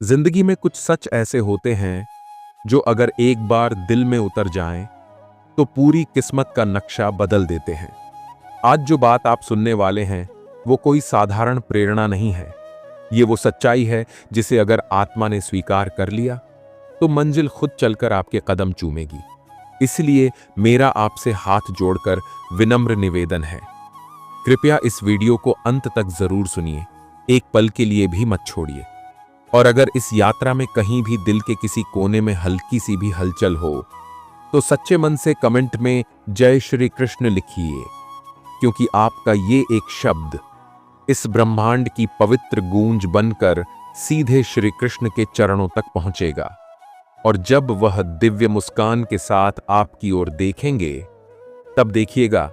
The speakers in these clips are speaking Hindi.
जिंदगी में कुछ सच ऐसे होते हैं जो अगर एक बार दिल में उतर जाएं तो पूरी किस्मत का नक्शा बदल देते हैं। आज जो बात आप सुनने वाले हैं वो कोई साधारण प्रेरणा नहीं है। ये वो सच्चाई है जिसे अगर आत्मा ने स्वीकार कर लिया तो मंजिल खुद चलकर आपके कदम चूमेगी। इसलिए मेरा आपसे हाथ जोड़कर विनम्र निवेदन है, कृपया इस वीडियो को अंत तक जरूर सुनिए, एक पल के लिए भी मत छोड़िए। और अगर इस यात्रा में कहीं भी दिल के किसी कोने में हल्की सी भी हलचल हो तो सच्चे मन से कमेंट में जय श्री कृष्ण लिखिए, क्योंकि आपका ये एक शब्द इस ब्रह्मांड की पवित्र गूंज बनकर सीधे श्री कृष्ण के चरणों तक पहुंचेगा। और जब वह दिव्य मुस्कान के साथ आपकी ओर देखेंगे तब देखिएगा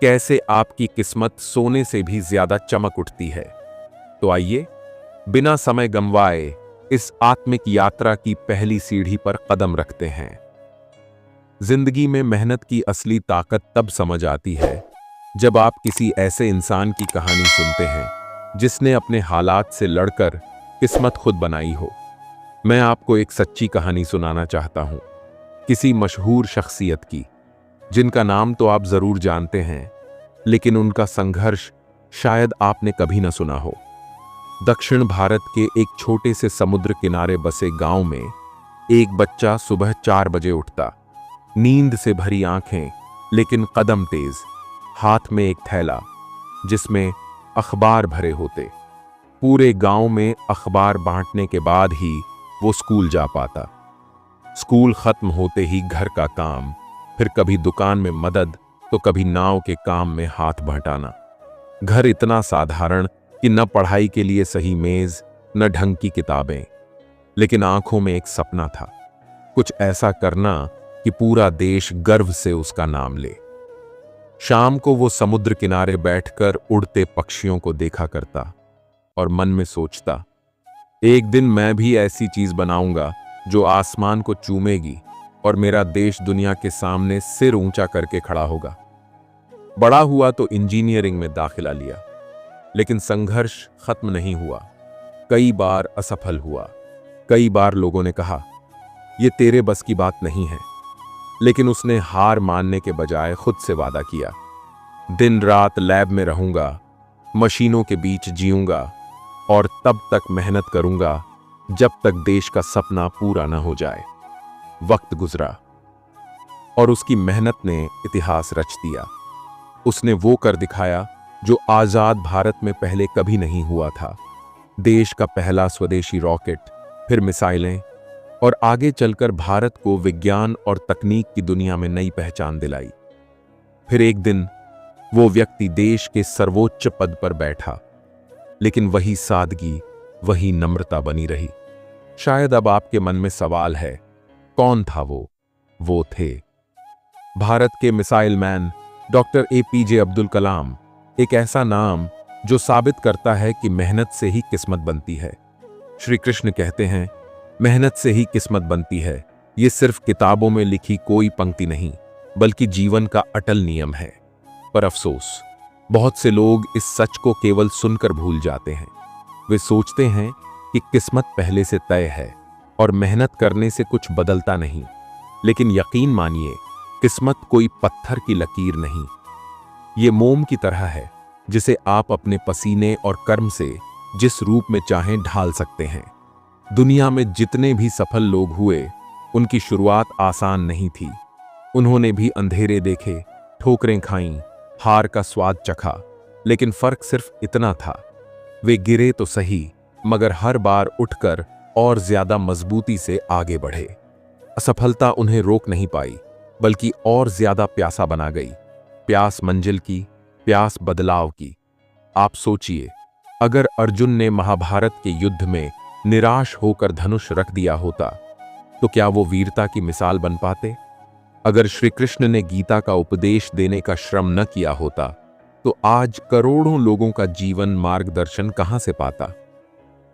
कैसे आपकी किस्मत सोने से भी ज्यादा चमक उठती है। तो आइए बिना समय गंवाए इस आत्मिक यात्रा की पहली सीढ़ी पर कदम रखते हैं। जिंदगी में मेहनत की असली ताकत तब समझ आती है जब आप किसी ऐसे इंसान की कहानी सुनते हैं जिसने अपने हालात से लड़कर किस्मत खुद बनाई हो। मैं आपको एक सच्ची कहानी सुनाना चाहता हूं, किसी मशहूर शख्सियत की, जिनका नाम तो आप जरूर जानते हैं, लेकिन उनका संघर्ष शायद आपने कभी न सुना हो। दक्षिण भारत के एक छोटे से समुद्र किनारे बसे गांव में एक बच्चा सुबह 4 बजे उठता, नींद से भरी आंखें लेकिन कदम तेज, हाथ में एक थैला जिसमें अखबार भरे होते। पूरे गांव में अखबार बांटने के बाद ही वो स्कूल जा पाता। स्कूल खत्म होते ही घर का काम, फिर कभी दुकान में मदद तो कभी नाव के काम में हाथ बंटाना। घर इतना साधारण कि न पढ़ाई के लिए सही मेज, न ढंग की किताबें, लेकिन आंखों में एक सपना था, कुछ ऐसा करना कि पूरा देश गर्व से उसका नाम ले। शाम को वो समुद्र किनारे बैठकर उड़ते पक्षियों को देखा करता और मन में सोचता, एक दिन मैं भी ऐसी चीज बनाऊंगा जो आसमान को चूमेगी और मेरा देश दुनिया के सामने सिर ऊंचा करके खड़ा होगा। बड़ा हुआ तो इंजीनियरिंग में दाखिला लिया, लेकिन संघर्ष खत्म नहीं हुआ। कई बार असफल हुआ, कई बार लोगों ने कहा यह तेरे बस की बात नहीं है, लेकिन उसने हार मानने के बजाय खुद से वादा किया, दिन रात लैब में रहूंगा, मशीनों के बीच जीऊंगा और तब तक मेहनत करूंगा जब तक देश का सपना पूरा न हो जाए। वक्त गुजरा और उसकी मेहनत ने इतिहास रच दिया। उसने वो कर दिखाया जो आजाद भारत में पहले कभी नहीं हुआ था। देश का पहला स्वदेशी रॉकेट, फिर मिसाइलें, और आगे चलकर भारत को विज्ञान और तकनीक की दुनिया में नई पहचान दिलाई। फिर एक दिन वो व्यक्ति देश के सर्वोच्च पद पर बैठा, लेकिन वही सादगी, वही नम्रता बनी रही। शायद अब आपके मन में सवाल है, कौन था वो? वो थे भारत के missile man doctor APJ Abdul Kalam. एक ऐसा नाम जो साबित करता है कि मेहनत से ही किस्मत बनती है। श्री कृष्ण कहते हैं, मेहनत से ही किस्मत बनती है। ये सिर्फ किताबों में लिखी कोई पंक्ति नहीं, बल्कि जीवन का अटल नियम है। पर अफसोस, बहुत से लोग इस सच को केवल सुनकर भूल जाते हैं। वे सोचते हैं कि किस्मत पहले से तय है और मेहनत करने से कुछ बदलता नहीं। लेकिन यकीन मानिए, किस्मत कोई पत्थर की लकीर नहीं, ये मोम की तरह है जिसे आप अपने पसीने और कर्म से जिस रूप में चाहें ढाल सकते हैं। दुनिया में जितने भी सफल लोग हुए, उनकी शुरुआत आसान नहीं थी। उन्होंने भी अंधेरे देखे, ठोकरें खाईं, हार का स्वाद चखा, लेकिन फर्क सिर्फ इतना था, वे गिरे तो सही, मगर हर बार उठकर और ज्यादा मजबूती से आगे बढ़े। असफलता उन्हें रोक नहीं पाई, बल्कि और ज्यादा प्यासा बना गई। प्यास मंजिल की, प्यास बदलाव की। आप सोचिए, अगर अर्जुन ने महाभारत के युद्ध में निराश होकर धनुष रख दिया होता तो क्या वो वीरता की मिसाल बन पाते? अगर श्री कृष्ण ने गीता का उपदेश देने का श्रम न किया होता तो आज करोड़ों लोगों का जीवन मार्गदर्शन कहां से पाता?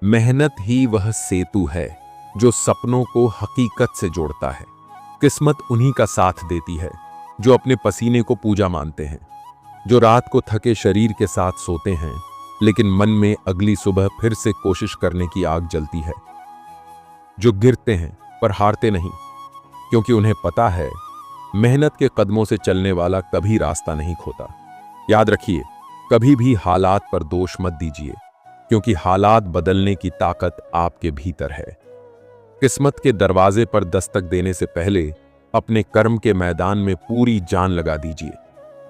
मेहनत ही वह सेतु है जो सपनों को हकीकत से जोड़ता है। किस्मत उन्हीं का साथ देती है जो अपने पसीने को पूजा मानते हैं, जो रात को थके शरीर के साथ सोते हैं, लेकिन मन में अगली सुबह फिर से कोशिश करने की आग जलती है। जो गिरते हैं पर हारते नहीं, क्योंकि उन्हें पता है मेहनत के कदमों से चलने वाला कभी रास्ता नहीं खोता। याद रखिए, कभी भी हालात पर दोष मत दीजिए, क्योंकि हालात बदलने की ताकत आपके भीतर है। किस्मत के दरवाजे पर दस्तक देने से पहले अपने कर्म के मैदान में पूरी जान लगा दीजिए।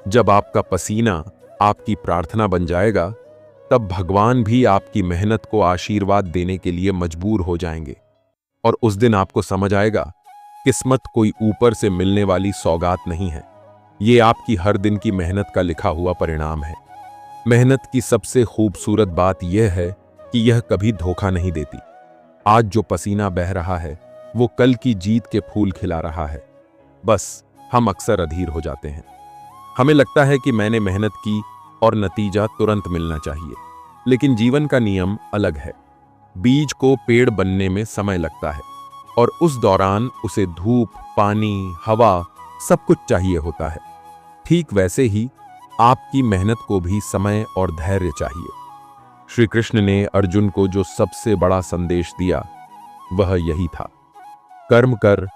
जब आपका पसीना आपकी प्रार्थना बन जाएगा, तब भगवान भी आपकी मेहनत को आशीर्वाद देने के लिए मजबूर हो जाएंगे। और उस दिन आपको समझ आएगा, किस्मत कोई ऊपर से मिलने वाली सौगात नहीं है, ये आपकी हर दिन की मेहनत का लिखा हुआ परिणाम है। मेहनत की सबसे खूबसूरत बात यह है कि यह कभी धोखा नहीं देती। आज जो पसीना बह रहा है, वो कल की जीत के फूल खिला रहा है। बस हम अक्सर अधीर हो जाते हैं। हमें लगता है कि मैंने मेहनत की और नतीजा तुरंत मिलना चाहिए, लेकिन जीवन का नियम अलग है। बीज को पेड़ बनने में समय लगता है, और उस दौरान उसे धूप, पानी, हवा सब कुछ चाहिए होता है। ठीक वैसे ही आपकी मेहनत को भी समय और धैर्य चाहिए। श्री कृष्ण ने अर्जुन को जो सबसे बड़ा संदेश दिया, वह यही था, कर्म कर,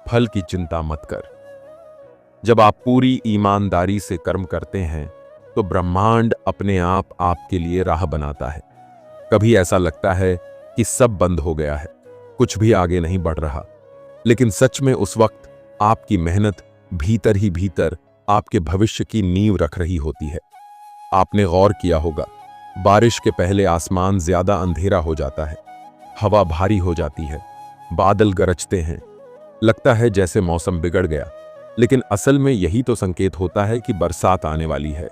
फल की चिंता मत कर। जब आप पूरी ईमानदारी से कर्म करते हैं, तो ब्रह्मांड अपने आप आपके लिए राह बनाता है। कभी ऐसा लगता है कि सब बंद हो गया है, कुछ भी आगे नहीं बढ़ रहा, लेकिन सच में उस वक्त आपकी मेहनत भीतर ही भीतर आपके भविष्य की नींव रख रही होती है। आपने गौर किया होगा, बारिश के पहले आसमान ज्यादा अंधेरा हो जाता है, हवा भारी हो जाती है, बादल गरजते हैं, लगता है जैसे मौसम बिगड़ गया, लेकिन असल में यही तो संकेत होता है कि बरसात आने वाली है।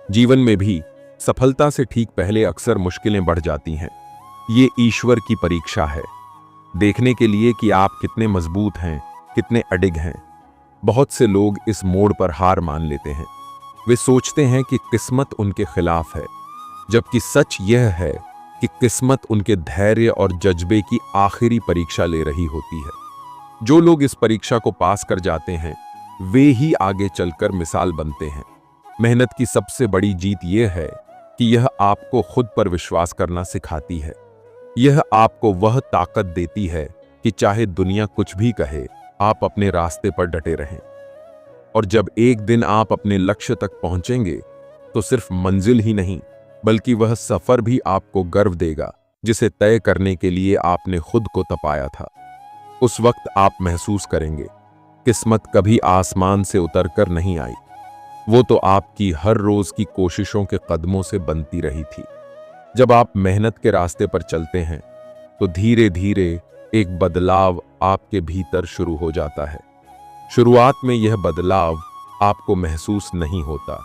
जीवन में भी सफलता से ठीक पहले अक्सर मुश्किलें बढ़ जाती हैं। ये ईश्वर की परीक्षा है, देखने के लिए कि आप कितने मजबूत हैं, कितने अडिग हैं। बहुत से लोग इस मोड़ पर हार मान लेते हैं। वे सोचते हैं कि किस्मत उनके खिलाफ है, जबकि सच यह है कि किस्मत उनके धैर्य और जज्बे की आखिरी परीक्षा ले रही होती है। जो लोग इस परीक्षा को पास कर जाते हैं, वे ही आगे चलकर मिसाल बनते हैं। मेहनत की सबसे बड़ी जीत यह है कि यह आपको खुद पर विश्वास करना सिखाती है। यह आपको वह ताकत देती है कि चाहे दुनिया कुछ भी कहे, आप अपने रास्ते पर डटे रहें। और जब एक दिन आप अपने लक्ष्य तक पहुंचेंगे, तो सिर्फ मंजिल ही नहीं, बल्कि वह सफर भी आपको गर्व देगा, जिसे तय करने के लिए आपने खुद को तपाया था। उस वक्त आप महसूस करेंगे, किस्मत कभी आसमान से उतरकर नहीं आई, वो तो आपकी हर रोज की कोशिशों के कदमों से बनती रही थी। जब आप मेहनत के रास्ते पर चलते हैं, तो धीरे धीरे एक बदलाव आपके भीतर शुरू हो जाता है। शुरुआत में यह बदलाव आपको महसूस नहीं होता,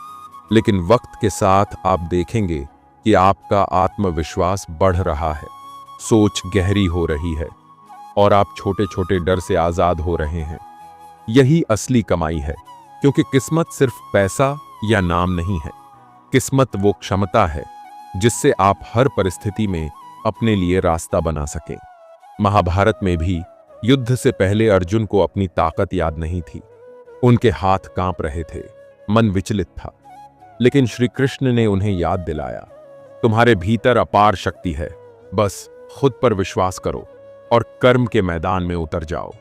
लेकिन वक्त के साथ आप देखेंगे कि आपका आत्मविश्वास बढ़ रहा है, सोच गहरी हो रही है, और आप छोटे छोटे डर से आजाद हो रहे हैं। यही असली कमाई है, क्योंकि किस्मत सिर्फ पैसा या नाम नहीं है। किस्मत वो क्षमता है जिससे आप हर परिस्थिति में अपने लिए रास्ता बना सकें। महाभारत में भी युद्ध से पहले अर्जुन को अपनी ताकत याद नहीं थी। उनके हाथ कांप रहे थे, मन विचलित था, लेकिन श्री कृष्ण ने उन्हें याद दिलाया, तुम्हारे भीतर अपार शक्ति है, बस खुद पर विश्वास करो और कर्म के मैदान में उतर जाओ।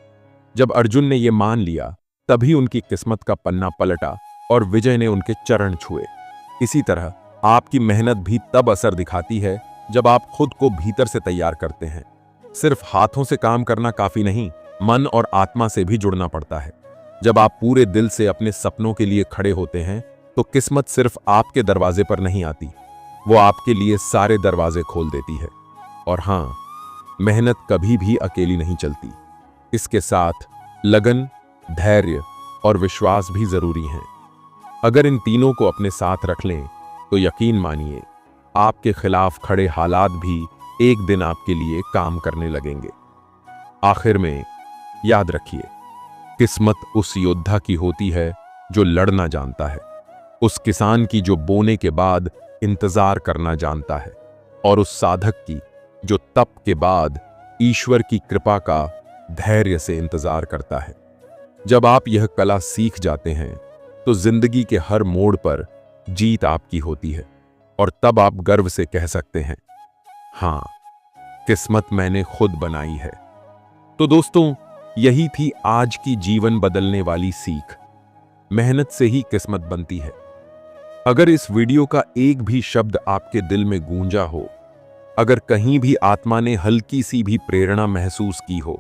जब अर्जुन ने यह मान लिया, तभी उनकी किस्मत का पन्ना पलटा और विजय ने उनके चरण छुए। इसी तरह आपकी मेहनत भी तब असर दिखाती है जब आप खुद को भीतर से तैयार करते हैं। सिर्फ हाथों से काम करना काफी नहीं, मन और आत्मा से भी जुड़ना पड़ता है। जब आप पूरे दिल से अपने सपनों के लिए खड़े होते हैं, तो किस्मत सिर्फ आपके दरवाजे पर नहीं आती, वो आपके लिए सारे दरवाजे खोल देती है। और हां, मेहनत कभी भी अकेली नहीं चलती, इसके साथ लगन, धैर्य और विश्वास भी जरूरी हैं। अगर इन तीनों को अपने साथ रख लें, तो यकीन मानिए, आपके खिलाफ खड़े हालात भी एक दिन आपके लिए काम करने लगेंगे। आखिर में याद रखिए, किस्मत उस योद्धा की होती है जो लड़ना जानता है, उस किसान की जो बोने के बाद इंतजार करना जानता है, और उस साधक की जो तप के बाद ईश्वर की कृपा का धैर्य से इंतजार करता है। जब आप यह कला सीख जाते हैं, तो जिंदगी के हर मोड़ पर जीत आपकी होती है, और तब आप गर्व से कह सकते हैं, हां, किस्मत मैंने खुद बनाई है, तो दोस्तों, यही थी आज की जीवन बदलने वाली सीख। मेहनत से ही किस्मत बनती है। अगर इस वीडियो का एक भी शब्द आपके दिल में गूंजा हो, अगर कहीं भी आत्मा ने हल्की सी भी प्रेरणा महसूस की हो,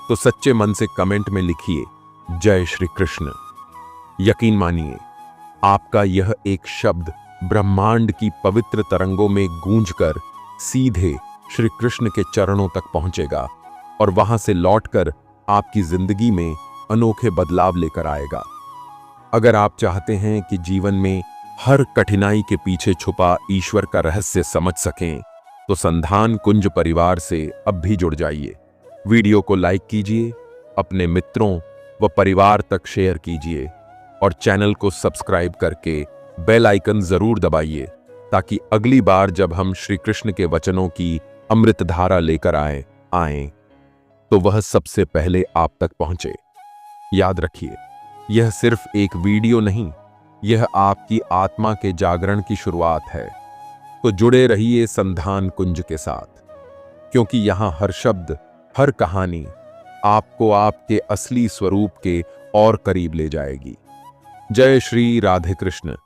तो सच्चे मन से कमेंट में लिखिए जय श्री कृष्ण। यकीन मानिए, आपका यह एक शब्द ब्रह्मांड की पवित्र तरंगों में गूंजकर सीधे श्री कृष्ण के चरणों तक पहुंचेगा और वहां से लौटकर आपकी जिंदगी में अनोखे बदलाव लेकर आएगा। अगर आप चाहते हैं कि जीवन में हर कठिनाई के पीछे छुपा ईश्वर का रहस्य समझ सकें, तो संधान कुंज परिवार से अब भी जुड़ जाइए। वीडियो को लाइक कीजिए, अपने मित्रों व परिवार तक शेयर कीजिए और चैनल को सब्सक्राइब करके बेल आइकन जरूर दबाइए, ताकि अगली बार जब हम श्री कृष्ण के वचनों की अमृत धारा लेकर आएं तो वह सबसे पहले आप तक पहुंचे। याद रखिए, यह सिर्फ एक वीडियो नहीं, यह आपकी आत्मा के जागरण की शुरुआत है। तो जुड़े रहिए संधान कुंज के साथ, क्योंकि यहां हर शब्द, हर कहानी आपको आपके असली स्वरूप के और करीब ले जाएगी। जय श्री राधे कृष्ण।